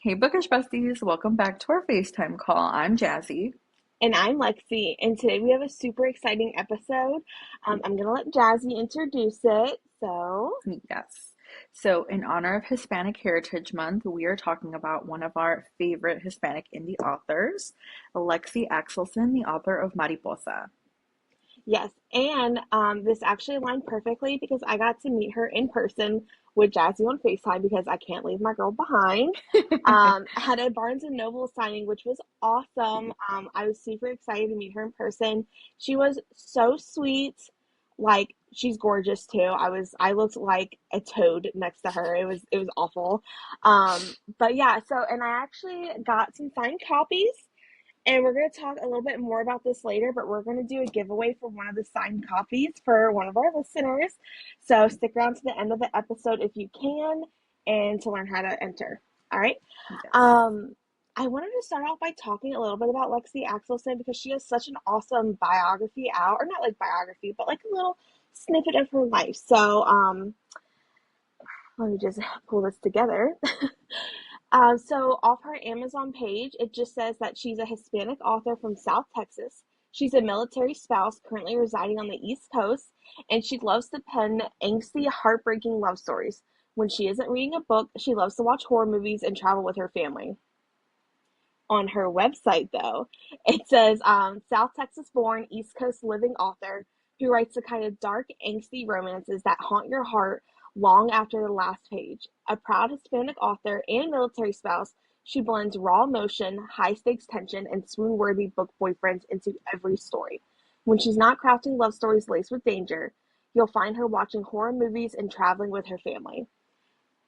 Hey, Bookish Besties, welcome back to our FaceTime call. I'm Jazzy. And I'm Lexi, and today we have a super exciting episode. I'm gonna let Jazzy introduce it. Yes. So, in honor of Hispanic Heritage Month, we are talking about one of our favorite Hispanic indie authors, Lexie Axelson, the author of Mariposa. Yes, and this actually aligned perfectly because I got to meet her in person with Jazzy on FaceTime because I can't leave my girl behind. Had a Barnes and Noble signing, which was awesome. I was super excited to meet her in person. She was so sweet. Like she's gorgeous too. I looked like a toad next to her. It was awful. But yeah, and I actually got some signed copies. And we're going to talk a little bit more about this later, but we're going to do a giveaway for one of the signed copies for one of our listeners. So stick around to the end of the episode if you can and to learn how to enter. All right. Yes. Um, I wanted to start off by talking a little bit about Lexie Axelson because she has such an awesome biography out, or not like biography, but like a little snippet of her life. Let me just pull this together. So off her Amazon page, it just says that she's a Hispanic author from South Texas. She's a military spouse currently residing on the East Coast, and she loves to pen angsty, heartbreaking love stories. When she isn't reading a book, she loves to watch horror movies and travel with her family. On her website, though, it says South Texas born, East Coast living author who writes the kind of dark, angsty romances that haunt your heart long after the last page. A proud Hispanic author and military spouse, she blends raw emotion, high stakes tension, and swoon worthy book boyfriends into every story. When she's not crafting love stories laced with danger, you'll find her watching horror movies and traveling with her family.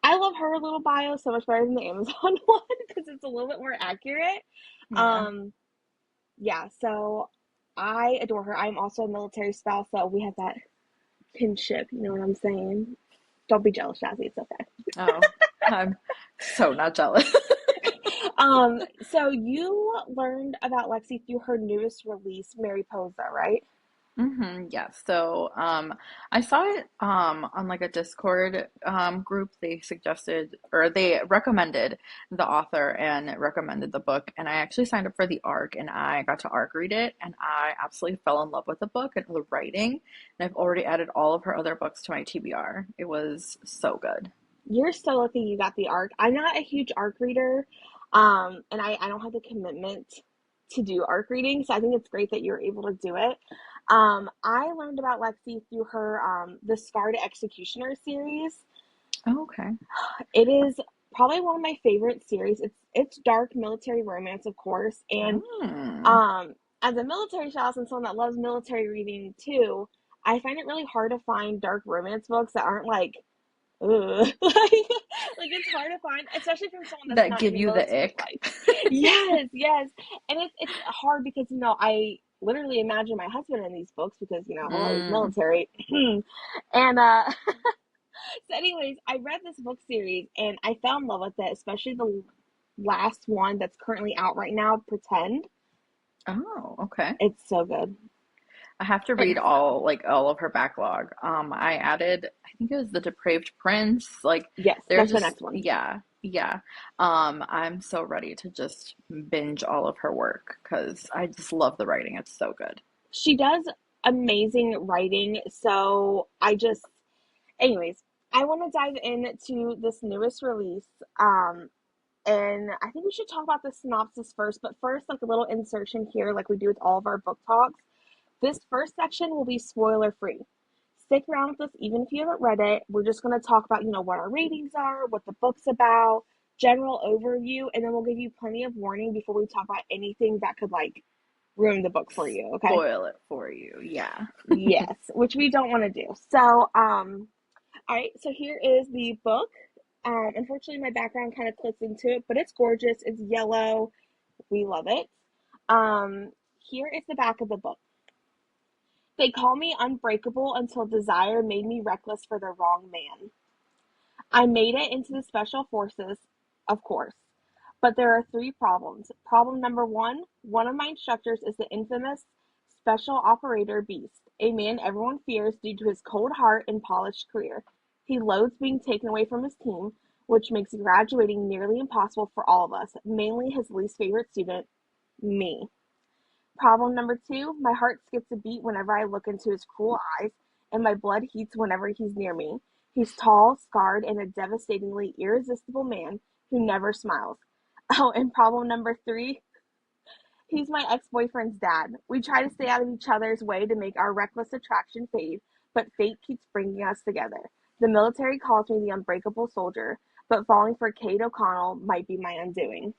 I love her little bio so much better than the Amazon one because it's a little bit more accurate. Yeah. Um, yeah, so I adore her. I'm also a military spouse, so we have that kinship. You know what I'm saying? Don't be jealous, Jazzy. It's okay. Oh, I'm so not jealous. So you learned about Lexi through her newest release, Mariposa, right? Yes. So, I saw it on like a Discord group. They suggested or they recommended the author and recommended the book. And I actually signed up for the ARC and I got to ARC read it and I absolutely fell in love with the book and the writing. And I've already added all of her other books to my TBR. It was so good. You're so lucky you got the ARC. I'm not a huge ARC reader, and I don't have the commitment to do ARC reading, so I think it's great that you're able to do it. I learned about Lexi through her the Scarred Executioner series. Oh, okay. It is probably one of my favorite series. It's dark military romance, of course, and Mm. um, as a military spouse and someone that loves military reading too, I find it really hard to find dark romance books that aren't like ugh. Like it's hard to find, especially from someone that's That not in give the you the military ick. life. Yes, yes. And it's hard because, I literally imagine my husband in these books because, hello, he's Mm. military. And so anyways, I read this book series and I fell in love with it, especially the last one that's currently out right now, Pretend. Oh, okay. It's so good. I have to And read all of her backlog. I added, I think it was The Depraved Prince. Like yes, there's that's the just next one. yeah, yeah. I'm so ready to just binge all of her work because I just love the writing. It's so good. She does amazing writing. So anyways, I want to dive into this newest release. And I think we should talk about the synopsis first. But first, like a little insertion here, like we do with all of our book talks. This first section will be spoiler free. Stick around with us even if you haven't read it. We're just going to talk about, what our ratings are, what the book's about, general overview, and then we'll give you plenty of warning before we talk about anything that could like ruin the book for you, okay? Spoil it for you. Yeah. Yes, which we don't want to do. All right, so here is the book. Unfortunately, my background kind of clips into it, but it's gorgeous. It's yellow. We love it. Um, Here is the back of the book. They call me unbreakable until desire made me reckless for the wrong man. I made it into the special forces, of course, but there are three problems. Problem number one of my instructors is the infamous Special Operator Beast, a man everyone fears due to his cold heart and polished career. He loathes being taken away from his team, which makes graduating nearly impossible for all of us, mainly his least favorite student, me. Problem number two, my heart skips a beat whenever I look into his cruel eyes, and my blood heats whenever he's near me. He's tall, scarred, and a devastatingly irresistible man who never smiles. Oh, and problem number three, he's my ex-boyfriend's dad. We try to stay out of each other's way to make our reckless attraction fade, but fate keeps bringing us together. The military calls me the unbreakable soldier, but falling for Kate O'Connell might be my undoing.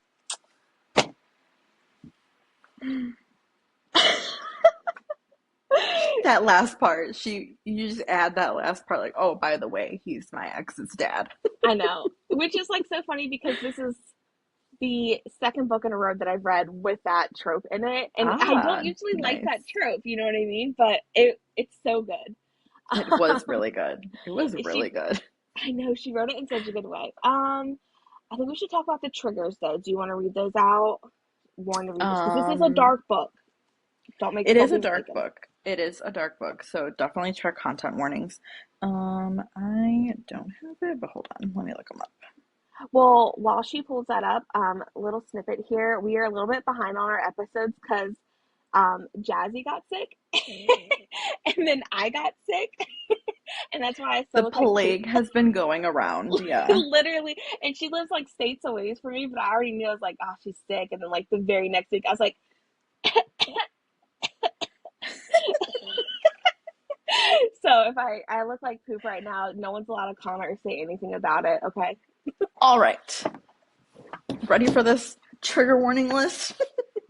That last part, you just add that last part, like, oh, by the way, he's my ex's dad. I know, which is like so funny because this is the second book in a row that I've read with that trope in it, and I don't Ah, usually like that nice. trope, you know what I mean? But it's so good. It was really good. It was really She, good. I know she wrote it in such a good way. I think we should talk about the triggers though. Do you want to read those out? Warn to read this because this is a Um, dark book. it Don't is a be dark mistaken. book. It is a dark book, so definitely check content warnings. I don't have it, but hold on, let me look them up. Well, while she pulls that up, a little snippet here. We are a little bit behind on our episodes because Jazzy got sick, and then I got sick, and that's why I still The look like poop. plague has been going around, yeah. Literally, and she lives like states away from me, but I already knew. I was like, oh, she's sick, and then like the very next week, I was like, so if I look like poop right now, no one's allowed to comment or say anything about it. Okay. All right, ready for this trigger warning list?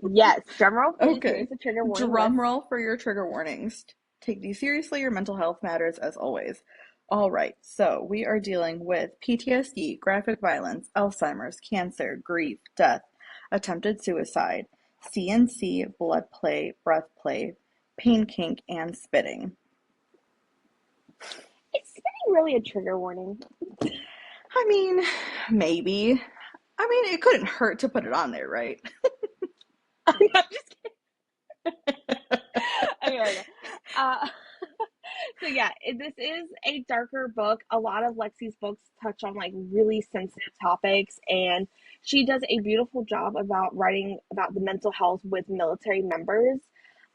Yes. Drum roll, please. Here's Okay. the trigger warning Drum list. roll for your trigger warnings. Take these seriously. Your mental health matters as always. All right. So we are dealing with PTSD, graphic violence, Alzheimer's, cancer, grief, death, attempted suicide, CNC, blood play, breath play, pain kink, and spitting. Is spitting really a trigger warning? I mean, maybe. I mean, it couldn't hurt to put it on there, right? I'm just kidding. Okay, okay. Uh, so yeah, this is a darker book. A lot of Lexi's books touch on like really sensitive topics, and she does a beautiful job about writing about the mental health with military members.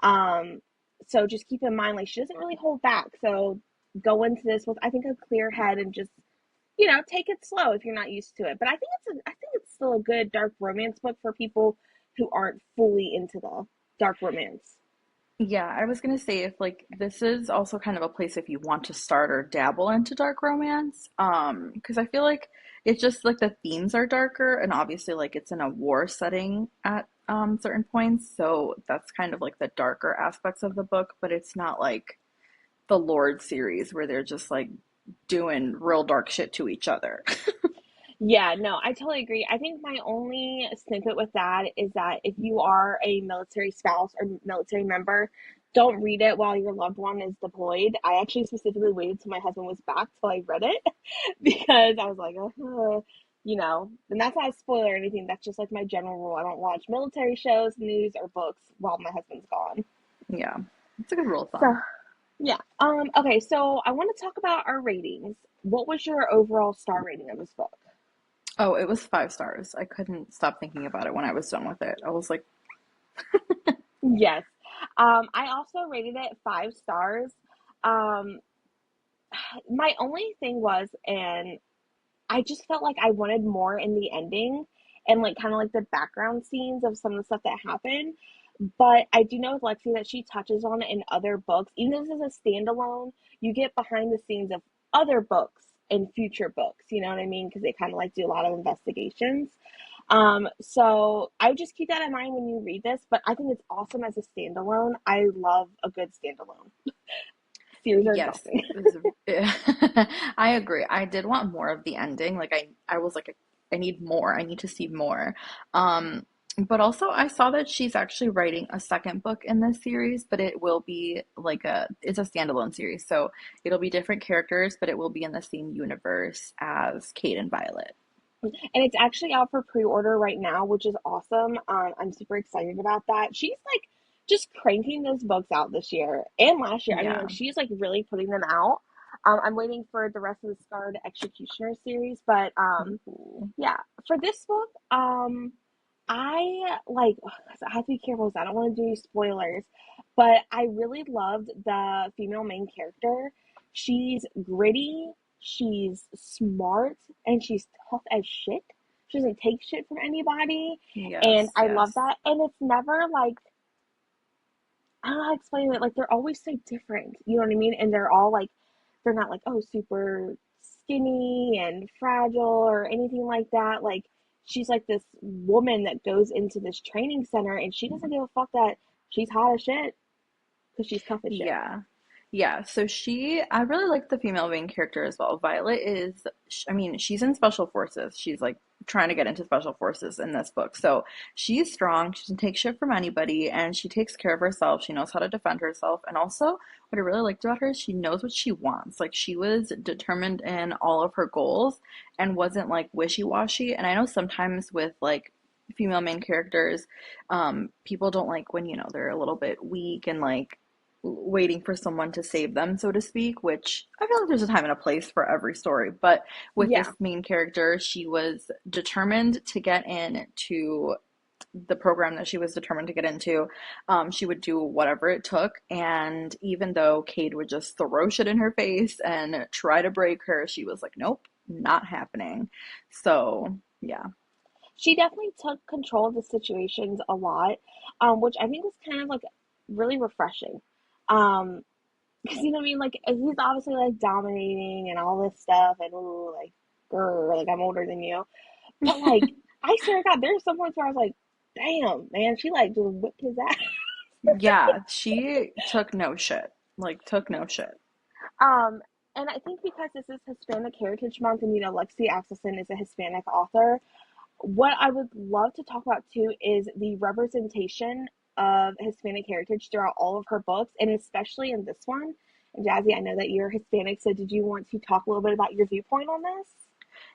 Um, so just keep in mind, like she doesn't really hold back. So go into this with I think a clear head and just take it slow if you're not used to it. But I think it's still a good dark romance book for people who aren't fully into the dark romance. Yeah, I was gonna say if like this is also kind of a place if you want to start or dabble into dark romance, because I feel like it's just like the themes are darker and obviously like it's in a war setting at certain points, so that's kind of like the darker aspects of the book, but it's not like the Lord series where they're just like doing real dark shit to each other. Yeah, no, I totally agree. I think my only snippet with that is that if you are a military spouse or military member, don't read it while your loved one is deployed. I actually specifically waited till my husband was back till I read it because I was like, and that's not a spoiler or anything. That's just like my general rule. I don't watch military shows, news, or books while my husband's gone. Yeah, it's a good rule of So, thumb. yeah. Okay, so I want to talk about our ratings. What was your overall star rating of this book? Oh, it was 5 stars. I couldn't stop thinking about it when I was done with it. I was like, Yes. I also rated it 5 stars. Um, my only thing was, and I just felt like I wanted more in the ending and like kind of like the background scenes of some of the stuff that happened. But I do know with Lexi that she touches on it in other books. Even though this is a standalone, you get behind the scenes of other books and future books. You know what I mean? Because they kind of like do a lot of investigations. So I would just keep that in mind when you read this. But I think it's awesome as a standalone. I love a good standalone. Series are yes, exhausting. it was I agree. I did want more of the ending. Like I was like I need more. I need to see more. Um, but also I saw that she's actually writing a second book in this series, but it will be like it's a standalone series. So it'll be different characters, but it will be in the same universe as Kate and Violet. And it's actually out for pre-order right now, which is awesome. I'm super excited about that. She's like just cranking those books out this year and last year. I mean, like Yeah. she's like really putting them out. I'm waiting for the rest of the Scarred Executioner series, but Ooh. yeah, for this book, I like I have to be careful because I don't want to do spoilers, but I really loved the female main character. She's gritty, she's smart, and she's tough as shit. She doesn't take shit from anybody, and Yes, I love yes. that. And it's never like I don't know how to explain it. Like they're always so different. You know what I mean? And they're all like, they're not like, oh, super skinny and fragile or anything like that. Like she's like this woman that goes into this training center and she doesn't give a fuck that she's hot as shit because she's tough as shit. Yeah. Yeah, so I really like the female main character as well. Violet is, I mean, she's in special forces. She's like trying to get into special forces in this book. So she's strong. She doesn't take shit from anybody and she takes care of herself. She knows how to defend herself. And also, what I really liked about her is she knows what she wants. Like, she was determined in all of her goals and wasn't like wishy-washy. And I know sometimes with like female main characters, people don't like when, they're a little bit weak and like, waiting for someone to save them, so to speak, which I feel like there's a time and a place for every story. But with this Yeah. main character, she was determined to get into the program that she was determined to get into. She would do whatever it took. And even though Cade would just throw shit in her face and try to break her, she was like, nope, not happening. So, yeah. She definitely took control of the situations a lot, which I think was kind of like really refreshing. Because you know what I mean? Like he's obviously like dominating and all this stuff, and ooh, like, grr, like I'm older than you. But like, I swear to God, there's some points where I was like, damn, man, she like just whipped his ass. Yeah, she took no shit. Like, took no shit. Um, and I think because this is Hispanic Heritage Month, and you know, Lexie Axelson is a Hispanic author, what I would love to talk about too is the representation of Hispanic heritage throughout all of her books, and especially in this one. And Jazzy, I know that you're Hispanic, so did you want to talk a little bit about your viewpoint on this?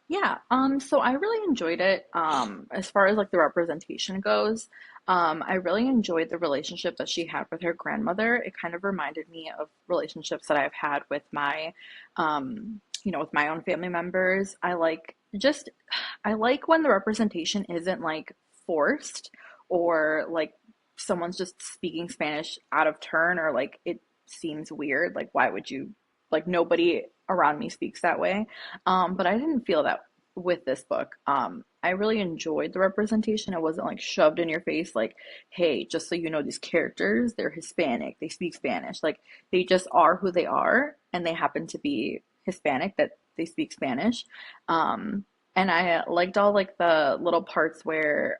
Yeah, so I really enjoyed it. As far as like the representation goes, I really enjoyed the relationship that she had with her grandmother. It kind of reminded me of relationships that I've had with with my own family members. I like when the representation isn't like forced or like someone's just speaking Spanish out of turn or like it seems weird. Like, why would you, like, nobody around me speaks that way. But I didn't feel that with this book. I really enjoyed the representation. It wasn't like shoved in your face, like, hey, just so you know, these characters, they're Hispanic, they speak Spanish. Like, they just are who they are, and they happen to be Hispanic, that they speak Spanish. And I liked all like the little parts where,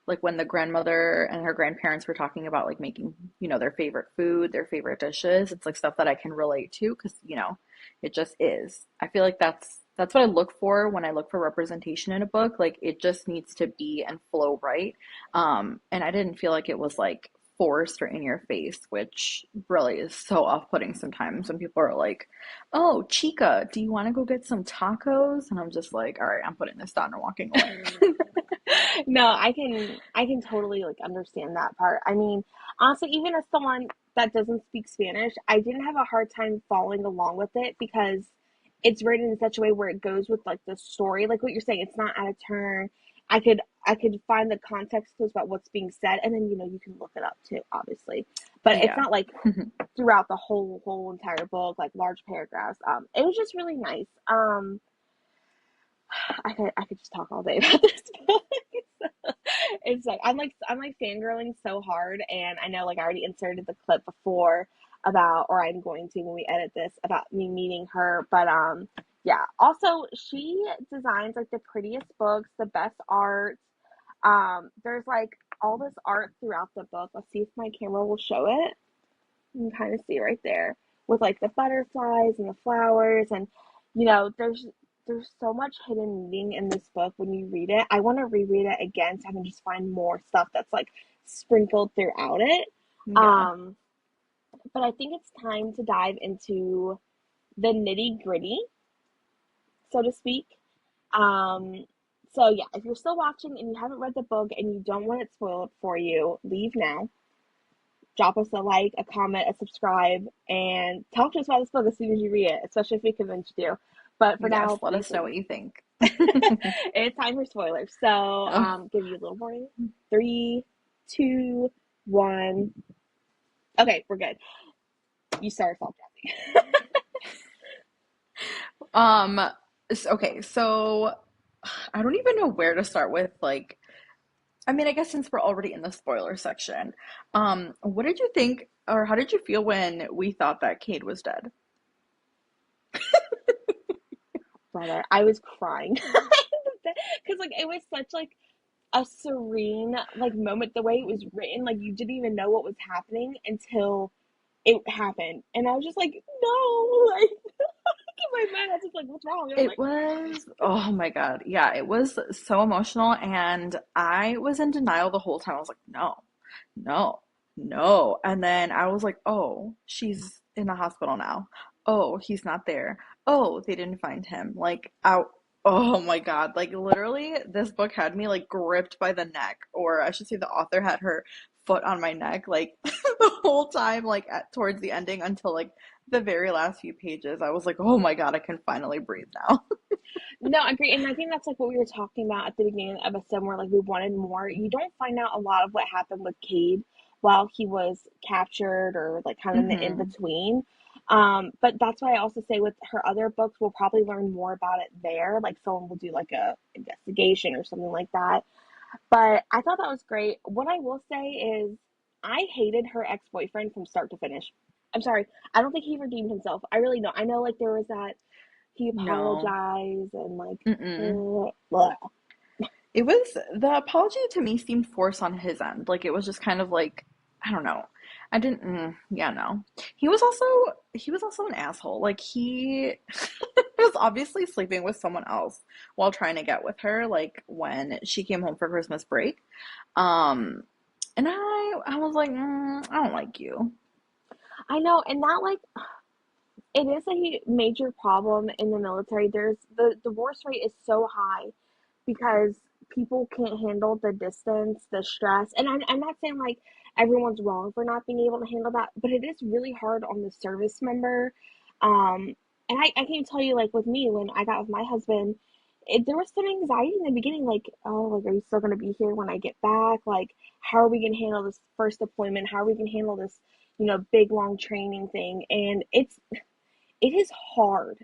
like when the grandmother and her grandparents were talking about like making, their favorite food, their favorite dishes. It's like stuff that I can relate to because, it just is. I feel like that's what I look for when I look for representation in a book. Like it just needs to be and flow right. And I didn't feel like it was like forced or in your face, which really is so off-putting sometimes when people are like, "Oh, Chica, do you want to go get some tacos?" And I'm just like, "All right, I'm putting this down and walking away." No, I can totally like understand that part. I mean, honestly, even as someone that doesn't speak Spanish, I didn't have a hard time following along with it because it's written in such a way where it goes with like the story, like what you're saying. It's not out of turn. I could find the context clues about what's being said, and then you can look it up too, obviously. But it's Yeah. not like throughout the whole entire book, like large paragraphs. It was just really nice. I could just talk all day about this book. It's like I'm like fangirling so hard, and I know like I already inserted the clip before about, or I'm going to when we edit this, about me meeting her. But yeah. Also, she designs like the prettiest books, the best art. There's like all this art throughout the book. Let's see if my camera will show it. You can kind of see right there with like the butterflies and the flowers, and there's so much hidden meaning in this book when you read it. I want to reread it again so I can just find more stuff that's like sprinkled throughout it. Yeah. Um, but I think it's time to dive into the nitty gritty, so to speak. Um, so yeah, if you're still watching and you haven't read the book and you don't want it spoiled for you, leave now. drop us a like, a comment, a subscribe, and talk to us about this book as soon as you read it, especially if we convinced you. But for Yes, now, let please us know leave. what you think. It's time for spoilers. So, Oh, give you a little warning. 3, 2, 1. Okay, we're good. You start us off, Jazzy. um, okay, so I don't even know where to start with, like, I mean, I guess since we're already in the spoiler section, what did you think, or how did you feel when we thought that Cade was dead? Brother, I was crying because like it was such like a serene like moment. The way it was written, like you didn't even know what was happening until it happened, and I was just like, no, like in my mind, I was just like, what's wrong? And I'm It like, was, oh my God. Yeah, it was so emotional. And I was in denial the whole time. I was like, no, no, no. And then I was like, oh, she's in the hospital now. Oh, he's not there. Oh, they didn't find him. Like, out. Oh my God. Like, literally, this book had me like gripped by the neck, or I should say, the author had her foot on my neck, like, the whole time, like, towards the ending until like the very last few pages. I was like, oh my God, I can finally breathe now. no, I agree. And I think that's like what we were talking about at the beginning of the episode where like we wanted more. You don't find out a lot of what happened with Cade while he was captured or like kind of in the in Hmm. between. But that's why I also say with her other books, we'll probably learn more about it there. Like someone will do like a investigation or something like that. But I thought that was great. What I will say is I hated her ex-boyfriend from start to finish. I'm sorry. I don't think he redeemed himself. I really don't. I know like there was that he No. apologized and like Mm-mm. blah. It was, the apology to me seemed forced on his end. Like it was just kind of like, I don't know. I didn't, yeah, no. He was also, he was also an asshole. Like he was obviously sleeping with someone else while trying to get with her, like when she came home for Christmas break. Um, and I was like, I don't like you. I know, and that like it is a major problem in the military. There's the divorce rate is so high because people can't handle the distance, the stress. And I'm not saying like everyone's wrong for not being able to handle that, but it is really hard on the service member. And I can tell you, like with me, when I got with my husband, there was some anxiety in the beginning, like, oh, like, are you still going to be here when I get back? Like, how are we going to handle this first deployment? How are we going to handle this, big long training thing? And it is hard.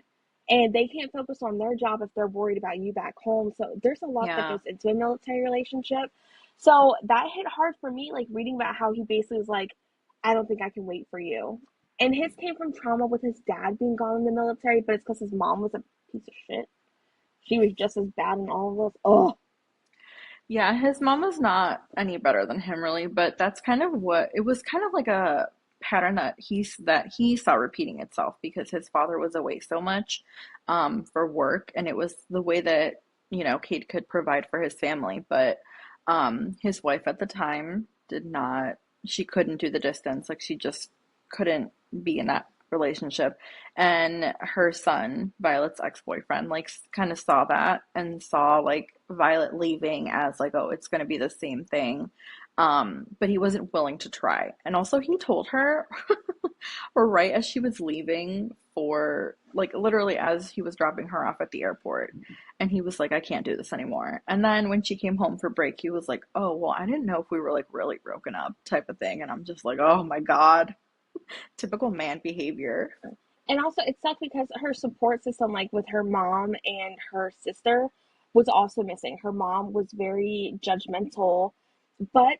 And they can't focus on their job if they're worried about you back home. So there's a lot that Yeah. goes into a military relationship. So that hit hard for me, like reading about how he basically was like, I don't think I can wait for you. And his came from trauma with his dad being gone in the military, but it's because his mom was a piece of shit. She was just as bad in all of us. Oh, Yeah, his mom was not any better than him really, but that's kind of what it was, kind of like a pattern that he saw repeating itself because his father was away so much for work, and it was the way that, Kate could provide for his family, but his wife at the time did not, she couldn't do the distance, like she just couldn't be in that relationship. And her son, Violet's ex-boyfriend, like kind of saw that and saw like Violet leaving as like, oh, it's going to be the same thing. But he wasn't willing to try. And also he told her, or right as she was leaving, for like literally as he was dropping her off at the airport, and he was like, I can't do this anymore. And then when she came home for break, he was like, oh, well, I didn't know if we were like really broken up type of thing. And I'm just like, oh my God, typical man behavior. and also it sucked because her support system, like with her mom and her sister, was also missing. Her mom was very judgmental, but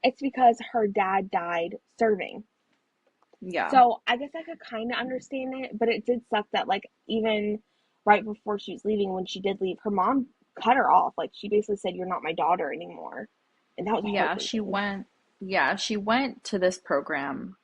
it's because her dad died serving. Yeah. So I guess I could kind of understand it, but it did suck that like even right before she was leaving, when she did leave, her mom cut her off. Like she basically said, "You're not my daughter anymore," and that was Yeah, she heartbreaking. went, yeah, she went to this program,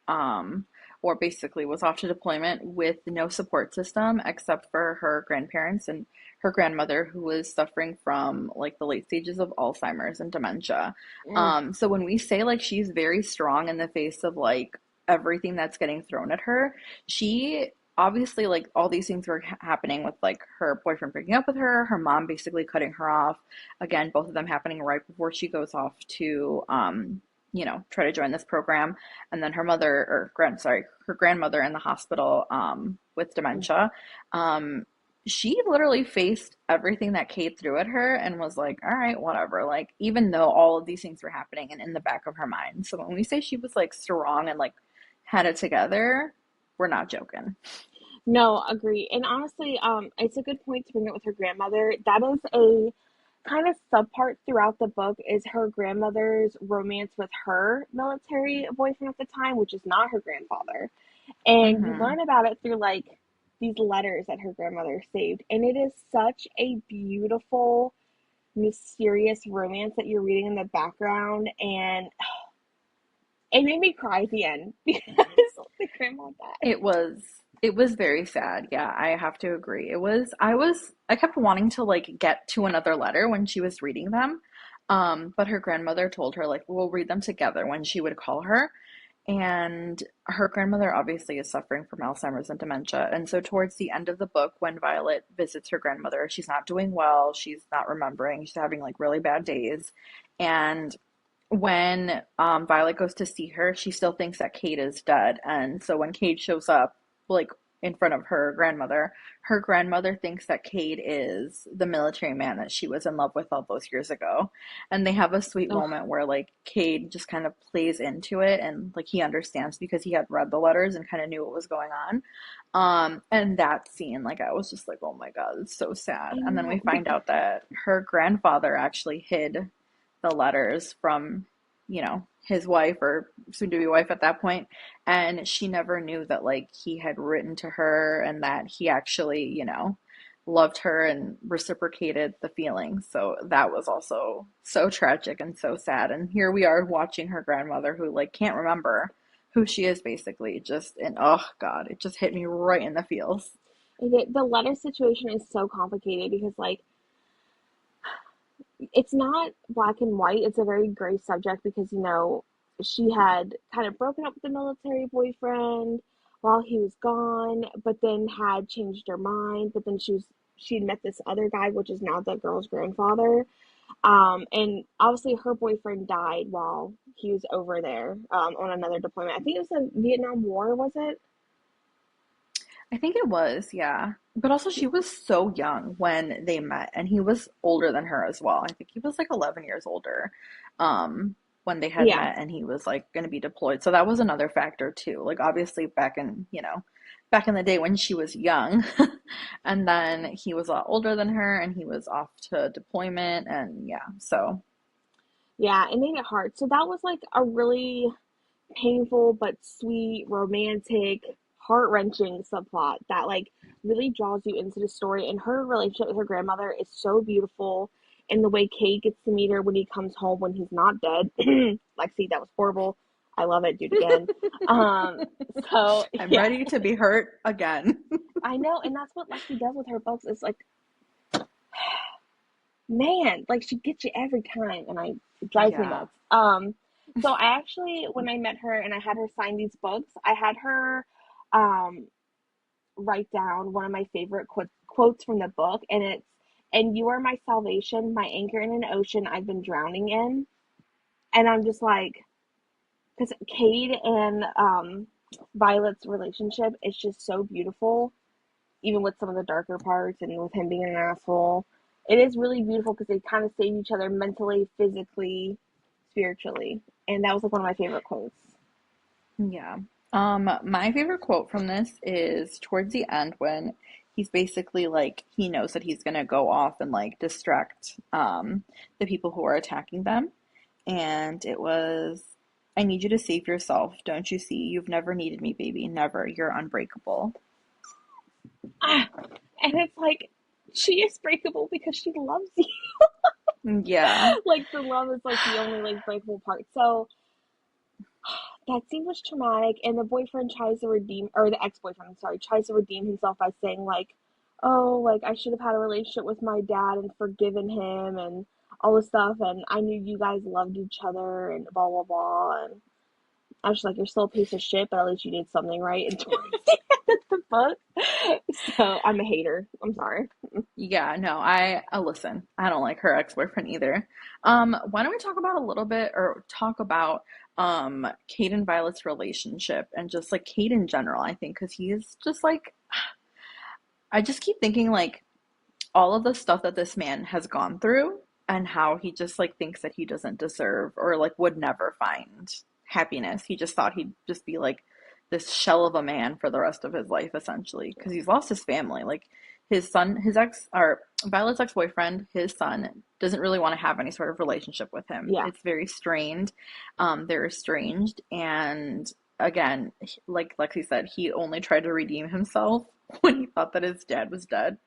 or basically was off to deployment with no support system except for her grandparents and her grandmother, who was suffering from like the late stages of Alzheimer's and dementia. Mm. So when we say like she's very strong in the face of like everything that's getting thrown at her, she obviously, like, all these things were happening with like her boyfriend breaking up with her mom basically cutting her off. Again, both of them happening right before she goes off to try to join this program. And then her mother, or her grandmother in the hospital with dementia. She literally faced everything that Kate threw at her and was like, all right, whatever. Like, even though all of these things were happening and in the back of her mind. So when we say she was like strong and like had it together, we're not joking. No, agree. And honestly, it's a good point to bring it with her grandmother. That is a kind of subpart throughout the book is her grandmother's romance with her military boyfriend at the time, which is not her grandfather. And you Hmm. learn about it through like these letters that her grandmother saved. And it is such a beautiful, mysterious romance that you're reading in the background. And it made me cry at the end because the grandma died. It was very sad. Yeah, I have to agree. I kept wanting to like get to another letter when she was reading them. But her grandmother told her like we'll read them together when she would call her. And her grandmother obviously is suffering from Alzheimer's and dementia. And so towards the end of the book, when Violet visits her grandmother, she's not doing well, she's not remembering, she's having like really bad days. And when Violet goes to see her, she still thinks that Kate is dead. And so when Kate shows up, like in front of her grandmother thinks that Kate is the military man that she was in love with all those years ago. And they have a sweet Ugh, moment where like Cade just kind of plays into it and like he understands because he had read the letters and kind of knew what was going on. And that scene, like I was just like, oh my God, it's so sad. I And then we know. find out that her grandfather actually hid the letters from, his wife or soon to be wife at that point, and she never knew that like he had written to her and that he actually, loved her and reciprocated the feelings. So that was also so tragic and so sad. And here we are watching her grandmother who like can't remember who she is basically just and oh God, it just hit me right in the feels. The letter situation is so complicated because, like, it's not black and white. It's a very gray subject because, she had kind of broken up with the military boyfriend while he was gone, but then had changed her mind. But then she'd met this other guy, which is now the girl's grandfather. And obviously her boyfriend died while he was over there, on another deployment. I think it was the Vietnam War, was it? I think it was, yeah. But also, she was so young when they met, and he was older than her as well. I think he was like 11 years older when they had Yeah. met, and he was like going to be deployed. So that was another factor too. Like, obviously, back in the day when she was young, and then he was a lot older than her, and he was off to deployment, and yeah, so Yeah, it made it hard. So that was like a really painful but sweet, romantic, heart-wrenching subplot that like really draws you into the story. And her relationship with her grandmother is so beautiful. And the way Kate gets to meet her when he comes home when he's not dead. Lexi, that was horrible. I love it. Do it again. Um, so I'm yeah, ready to be hurt again. I know, and that's what Lexi does with her books. It's like, man, like she gets you every time, and it drives me Yeah. nuts. So I actually, when I met her and I had her sign these books, I had her um write down one of my favorite quotes from the book, and "And you are my salvation, my anchor in an ocean I've been drowning in." And I'm just like, because Cade and Violet's relationship is just so beautiful, even with some of the darker parts and with him being an asshole. It is really beautiful because they kind of save each other mentally, physically, spiritually. And that was like one of my favorite quotes. Yeah. My favorite quote from this is towards the end when he's basically like he knows that he's gonna go off and like distract the people who are attacking them. And it was, I need you to save yourself. Don't you see? You've never needed me, baby. Never. You're unbreakable. Ah, and it's like, she is breakable because she loves you. Yeah. Like, the love is like the only like breakable part. So that scene was traumatic, and the boyfriend tries to redeem, or the ex-boyfriend, I'm sorry, tries to redeem himself by saying like, "Oh, like I should have had a relationship with my dad and forgiven him and all this stuff, and I knew you guys loved each other and blah blah blah." And I was just like, "You're still a piece of shit, but at least you did something right." And towards the end of the book. So I'm a hater. I'm sorry. Yeah, no, listen, I don't like her ex-boyfriend either. Why don't we talk about a little bit or talk about Kate and Violet's relationship and just like Kate in general, I think, because he's just like I just keep thinking like all of the stuff that this man has gone through and how he just like thinks that he doesn't deserve or like would never find happiness. He just thought he'd just be like this shell of a man for the rest of his life essentially because he's lost his family. Like his son, his ex or Violet's ex-boyfriend, his son doesn't really want to have any sort of relationship with him. Yeah. It's very strained. They're estranged and again, like Lexi said, he only tried to redeem himself when he thought that his dad was dead.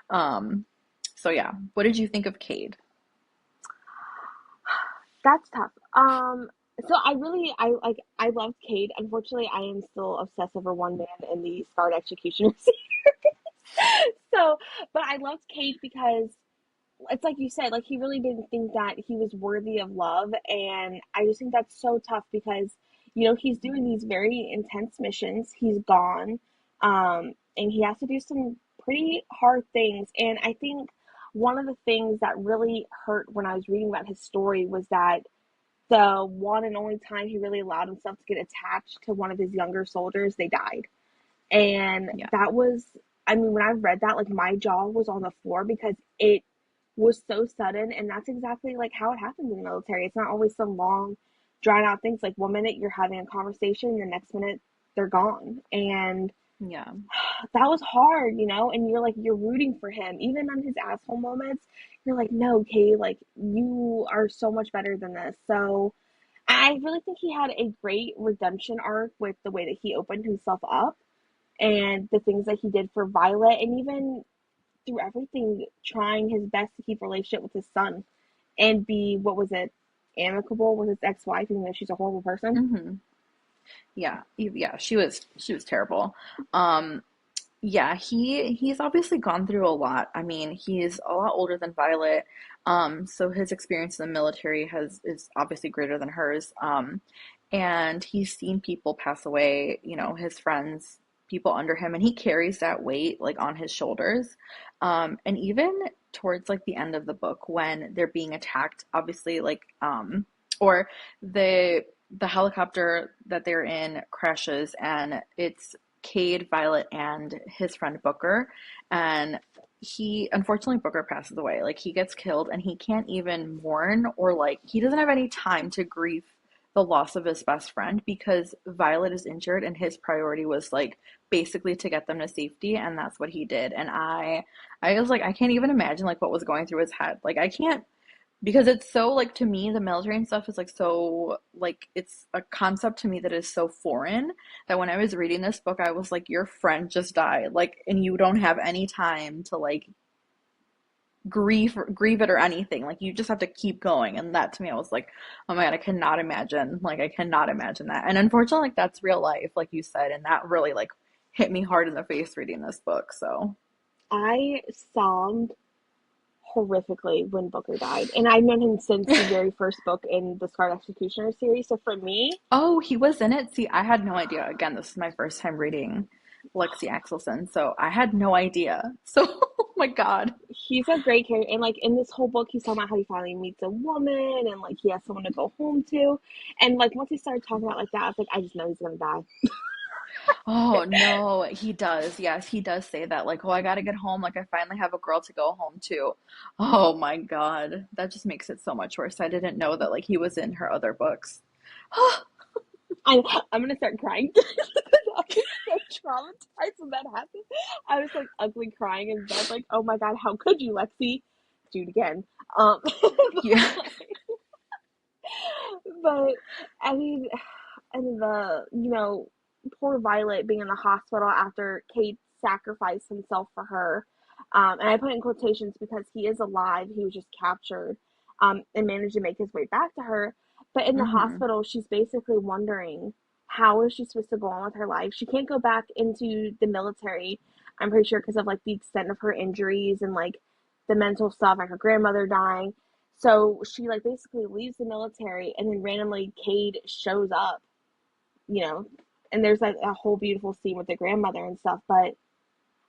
Um, so yeah, what did you think of Cade? That's tough. So I loved Cade. Unfortunately, I am still obsessed over one man in the Scarred Executioner series. So, but I loved Cade because it's like you said, like he really didn't think that he was worthy of love, and I just think that's so tough because he's doing these very intense missions. He's gone, and he has to do some pretty hard things. And I think one of the things that really hurt when I was reading about his story was that the one and only time he really allowed himself to get attached to one of his younger soldiers, they died. And Yeah, that was, I mean, when I read that, like my jaw was on the floor because it was so sudden. And that's exactly like how it happens in the military. It's not always some long, drawn out things. Like one minute you're having a conversation, the next minute they're gone. And yeah, that was hard, and you're rooting for him. Even on his asshole moments, you're like, no, Kay, like you are so much better than this. So I really think he had a great redemption arc with the way that he opened himself up and the things that he did for Violet, and even through everything, trying his best to keep a relationship with his son and be, what was it, amicable with his ex-wife, even though she's a horrible person. hmm yeah, yeah. She was terrible. Um, yeah, he's obviously gone through a lot. I mean, he's a lot older than Violet. So his experience in the military has is obviously greater than hers. And he's seen people pass away, his friends, people under him, and he carries that weight like on his shoulders. And even towards like the end of the book when they're being attacked, obviously like or the helicopter that they're in crashes and it's Cade, Violet, and his friend Booker. And unfortunately, Booker passes away. Like, he gets killed and he can't even mourn or, like, he doesn't have any time to grieve the loss of his best friend because Violet is injured and his priority was, like, basically to get them to safety. And that's what he did. And I was like, I can't even imagine, like, what was going through his head. Like, I can't because it's so like to me the military and stuff is like so like it's a concept to me that is so foreign that when I was reading this book I was like your friend just died like and you don't have any time to like grieve it or anything like you just have to keep going and that to me I was like oh my God I cannot imagine that and unfortunately like that's real life like you said and that really like hit me hard in the face reading this book so I sobbed horrifically when Booker died. And I've known him since the very first book in the Scarlet Executioner series. So for me, Oh, he was in it? See, I had no idea. Again, this is my first time reading Lexie Axelson, so I had no idea. So, oh my God. he's a great character. And like in this whole book, he's talking about how he finally meets a woman and like he has someone to go home to. And like once he started talking about like that, I was like, I just know he's gonna die. Oh no, he does. Yes, he does say that. Like, oh, I gotta get home. Like, I finally have a girl to go home to. Oh my God. That just makes it so much worse. I didn't know that, like, he was in her other books. I'm, I'm gonna start crying. I was so traumatized when that happened. I was like ugly crying in bed, like, oh my God, how could you, Lexi? Do it again. Um, Yeah. but I mean, and poor Violet being in the hospital after Kate sacrificed himself for her. And I put in quotations because he is alive. He was just captured, and managed to make his way back to her. But in the Mm-hmm. hospital, she's basically wondering how is she supposed to go on with her life. She can't go back into the military. I'm pretty sure because of like the extent of her injuries and like the mental stuff, like her grandmother dying. So she like basically leaves the military, and then randomly Cade shows up, you know, and there's like a whole beautiful scene with the grandmother and stuff. But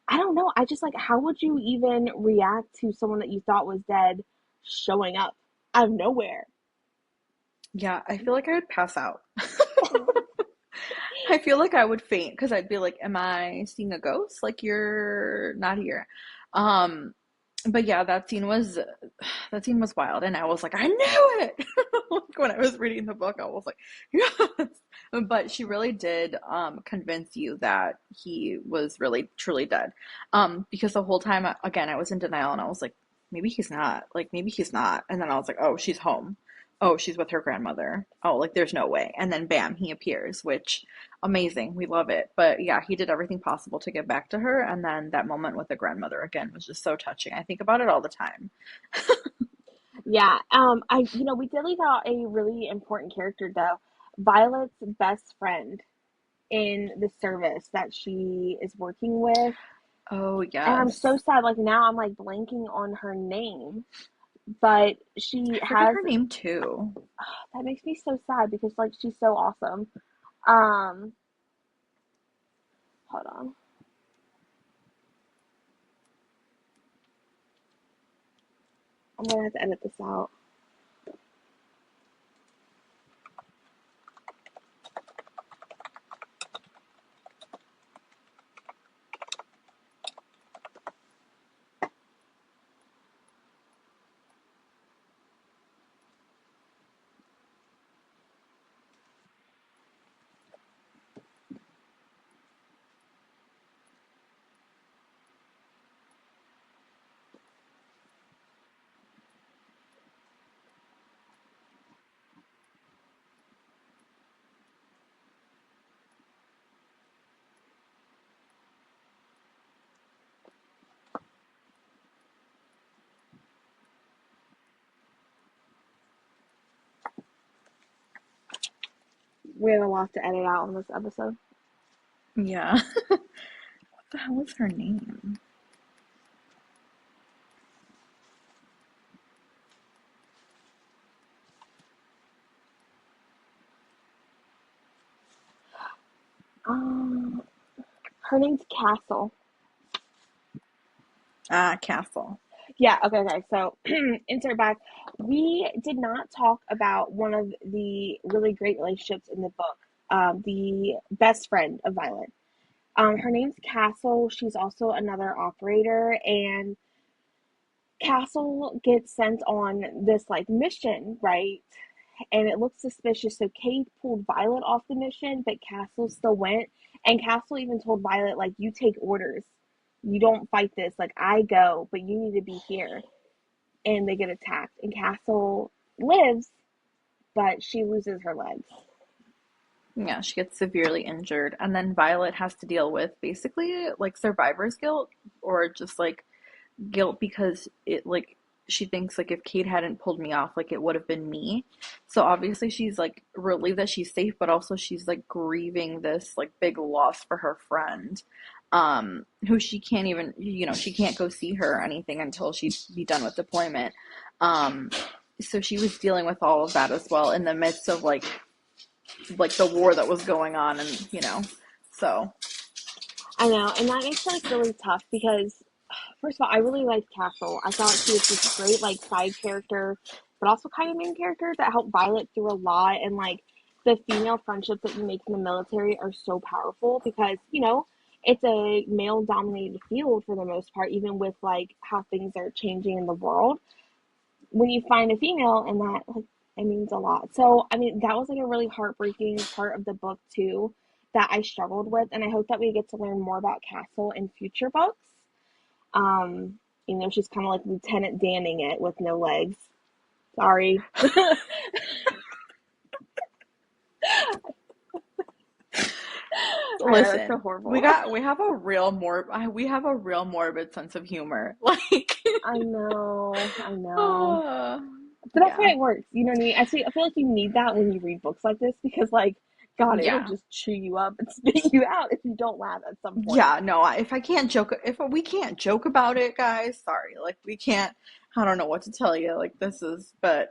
I don't know. I just like, how would you even react to someone that you thought was dead showing up out of nowhere? Yeah, I feel like I would pass out. I feel like I would faint because I'd be like, "Am I seeing a ghost? Like you're not here." Um, but yeah, that scene was wild, and I was like, "I knew it!" Like when I was reading the book, I was like, "Yes!" But she really did convince you that he was really truly dead. Because the whole time, again, I was in denial, and I was like, "Maybe he's not. Like maybe he's not." And then I was like, "Oh, she's home. Oh, she's with her grandmother. Oh, like there's no way." And then bam, he appears, which amazing. We love it. But yeah, he did everything possible to get back to her. And then that moment with the grandmother again was just so touching. I think about it all the time. Yeah, we did leave out a really important character though. Violet's best friend in the service that she is working with. Oh, And I'm so yes. sad, like now I'm like blanking on her name, but I she forget has, her name too. that makes me so sad because like she's so awesome. Um, Hold on. I'm gonna have to edit this out. We have a lot to edit out on this episode. Yeah. What the hell is her name? Um, Her name's Castle. Ah, Castle. Yeah, okay. So, insert back. We did not talk about one of the really great relationships in the book, the best friend of Violet. Her name's Castle. She's also another operator, and Castle gets sent on this like mission, right? And it looks suspicious. So Kate pulled Violet off the mission, but Castle still went. And Castle even told Violet, like, you take orders. You don't fight this. Like, I go, but you need to be here. And they get attacked. And Castle lives, but she loses her legs. Yeah, she gets severely injured. And then Violet has to deal with basically like survivor's guilt or just like guilt because it like she thinks like if Kate hadn't pulled me off, like it would have been me. So obviously she's like relieved that she's safe, but also she's like grieving this like big loss for her friend, who she can't even she can't go see her or anything until she's be done with deployment. Um, so she was dealing with all of that as well in the midst of like the war that was going on and so I know, and that makes it like really tough because first of all, I really liked Castle. I thought she was this great like side character, but also kind of main character that helped Violet through a lot. And like the female friendships that you make in the military are so powerful because it's a male dominated field for the most part, even with like how things are changing in the world. When you find a female and that like it means a lot. So I mean that was like a really heartbreaking part of the book too that I struggled with, and I hope that we get to learn more about Castle in future books. um, she's kind of like Lieutenant Danning it with no legs. Sorry. I know that's so listen, we horrible. got we have a real morbid sense of humor. Like I know. uh, But that's why yeah. it works. You know what I mean? I feel like you need that when you read books like this because, like, God, it'll Yeah. just chew you up and spit you out if you don't laugh at some point. Yeah, no, if I can't joke if we can't joke about it, guys, sorry. Like we can't I don't know what to tell you. Like this is but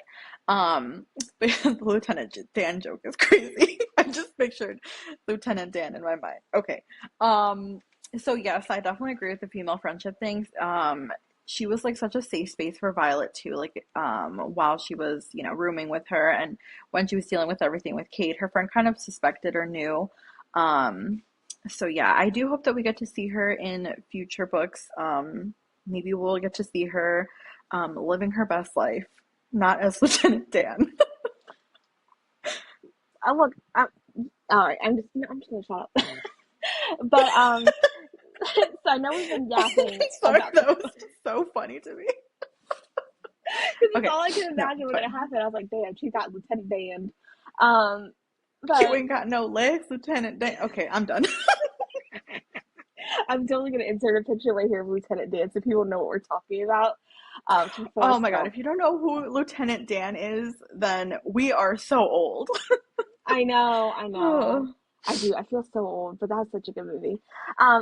the Lieutenant Dan joke is crazy. I just pictured Lieutenant Dan in my mind. Okay. Um, so yes, I definitely agree with the female friendship things. She was like such a safe space for Violet too. Like, while she was, rooming with her and when she was dealing with everything with Kate, her friend kind of suspected or knew. Um, so yeah, I do hope that we get to see her in future books. Maybe we'll get to see her, living her best life, not as Lieutenant Dan. Look, all right. I'm just gonna shut up. But so I know we've been yapping Sorry, about this that was just so funny to me. because it's Okay, all I can no, imagine when it fine. happened. I was like, damn, she got Lieutenant Dan. Um, You but ain't got no legs, Lieutenant Dan. Okay, I'm done. I'm totally gonna insert a picture right here of Lieutenant Dan so people know what we're talking about. From Oh Forrest my God, Gump. if you don't know who Lieutenant Dan is, then we are so old. I know, I know. Oh, I do. I feel so old, but that's such a good movie.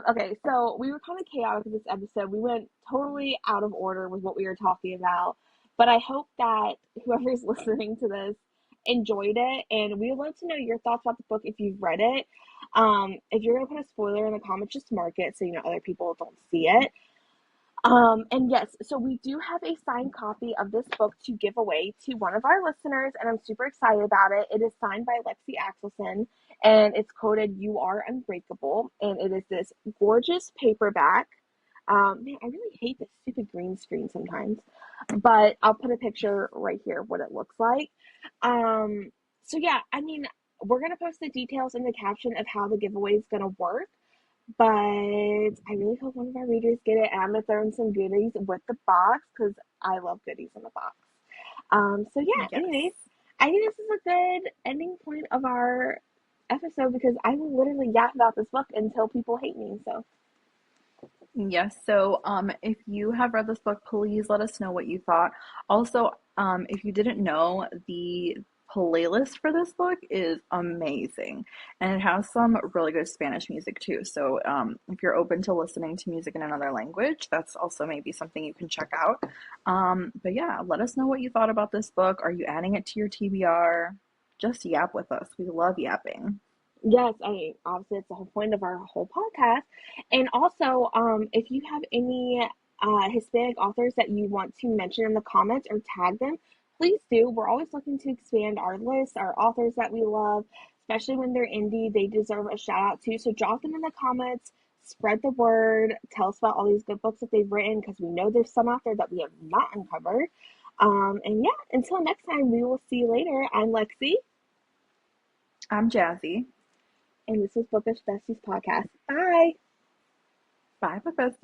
Okay, so we were kind of chaotic in this episode. We went totally out of order with what we were talking about, but I hope that whoever's listening to this enjoyed it, and we would love to know your thoughts about the book if you've read it. If you're gonna put a spoiler in the comments, just mark it so other people don't see it. And yes, so we do have a signed copy of this book to give away to one of our listeners, and I'm super excited about it. It is signed by Lexie Axelson, and it's quoted "You Are Unbreakable," and it is this gorgeous paperback. Man, I really hate this stupid green screen sometimes, but I'll put a picture right here of what it looks like. Um, so yeah, I mean, we're gonna post the details in the caption of how the giveaway is gonna work. But I really hope one of our readers get it. And I'm gonna throw in some goodies with the box because I love goodies in the box. So yeah, yes. anyways, I think this is a good ending point of our episode because I will literally yap about this book until people hate me. So Yes. So, if you have read this book, please let us know what you thought. Also, if you didn't know, the playlist for this book is amazing, and it has some really good Spanish music too. So, if you're open to listening to music in another language, that's also maybe something you can check out. But yeah, let us know what you thought about this book. Are you adding it to your TBR? Just yap with us. We love yapping. yes, I mean obviously it's the whole point of our whole podcast. And also, if you have any Hispanic authors that you want to mention in the comments or tag them, please do. We're always looking to expand our list, our authors that we love, especially when they're indie. They deserve a shout out too. So drop them in the comments, spread the word, tell us about all these good books that they've written because we know there's some out there that we have not uncovered. And yeah, until next time, we will see you later. I'm Lexi, I'm Jazzy. and this is Bookish Besties podcast. Bye. Bye, bestie.